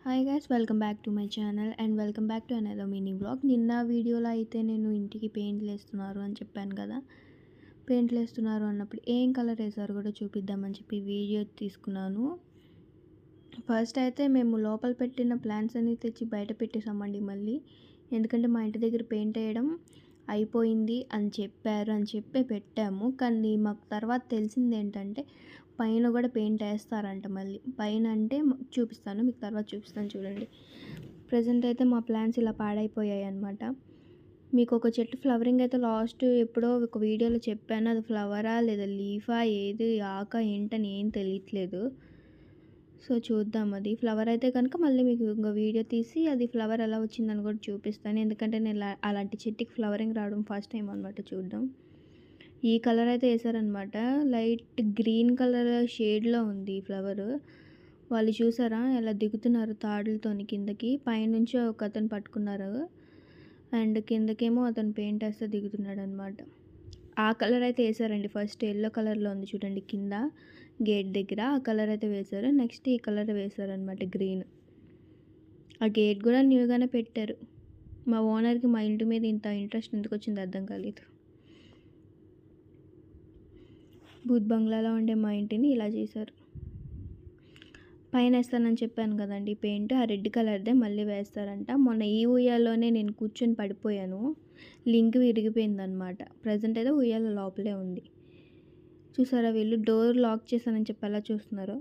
Hi guys, welcome back to my channel and welcome back to another mini vlog. నిన్న వీడియోలో అయితే నేను ఇంటికి పెయింట్లు వేస్తున్నారు అని చెప్పాను కదా. పెయింట్లు వేస్తున్నారు అన్నప్పుడు ఏం కలర్ వేసారు కూడా చూపిద్దామని చెప్పి వీడియో తీసుకున్నాను. ఫస్ట్ అయితే మేము లోపల పెట్టిన ప్లాంట్స్ అన్ని తెచ్చి బయట పెట్టేసామండి మళ్ళీ. ఎందుకంటే మా ఇంటి దగ్గర పెయింట్ వేయడం అయిపోయింది అని చెప్పారు అని చెప్పి పెట్టాము. కానీ మాకు తర్వాత తెలిసింది ఏంటంటే పైన కూడా పెయింట్ వేస్తారంట మళ్ళీ. పైన అంటే చూపిస్తాను మీకు, తర్వాత చూపిస్తాను చూడండి. ప్రజెంట్ అయితే మా ప్లాంట్స్ ఇలా పాడైపోయాయి అన్నమాట. మీకు ఒక చెట్టు ఫ్లవరింగ్ అయితే లాస్ట్ ఎప్పుడో ఒక వీడియోలో చెప్పాను. అది ఫ్లవరా లేదా లీఫా ఏది ఆక ఏంటని ఏం తెలియట్లేదు. సో చూద్దాం. అది ఫ్లవర్ అయితే కనుక మళ్ళీ మీకు ఇంకో వీడియో తీసి అది ఫ్లవర్ ఎలా వచ్చిందని కూడా చూపిస్తాను. ఎందుకంటే నేను అలాంటి చెట్టుకి ఫ్లవరింగ్ రావడం ఫస్ట్ టైం అనమాట చూడడం. ఈ కలర్ అయితే వేసారనమాట. లైట్ గ్రీన్ కలర్ షేడ్లో ఉంది ఈ ఫ్లవర్. వాళ్ళు చూసారా ఎలా దిగుతున్నారు తాడులతోని కిందకి. పైనుంచి ఒక అతను పట్టుకున్నారు అండ్ కిందకేమో అతను పెయింట్ వేస్తే దిగుతున్నాడు అనమాట. ఆ కలర్ అయితే వేసారండి. ఫస్ట్ ఎల్లో కలర్లో ఉంది చూడండి కింద గేట్ దగ్గర, ఆ కలర్ అయితే వేశారు. నెక్స్ట్ ఈ కలర్ వేశారు అనమాట, గ్రీన్. ఆ గేట్ కూడా న్యూగానే పెట్టారు. మా ఓనర్కి మా ఇంటి మీద ఇంత ఇంట్రెస్ట్ ఎందుకు వచ్చింది అర్థం కాలేదు. భూత్ బంగ్లాలో ఉండే మా ఇంటిని ఇలా చేశారు. పైన వేస్తానని చెప్పాను కదండి పెయింట్, ఆ రెడ్ కలర్దే మళ్ళీ వేస్తారంట. మొన్న ఈ ఉయ్యాలోనే నేను కూర్చొని పడిపోయాను, లింక్ విరిగిపోయిందనమాట. ప్రజెంట్ అయితే ఉయ్యాల లోపలే ఉంది. చూసారా వీళ్ళు డోర్ లాక్ చేశానని చెప్పి ఎలా చూస్తున్నారు.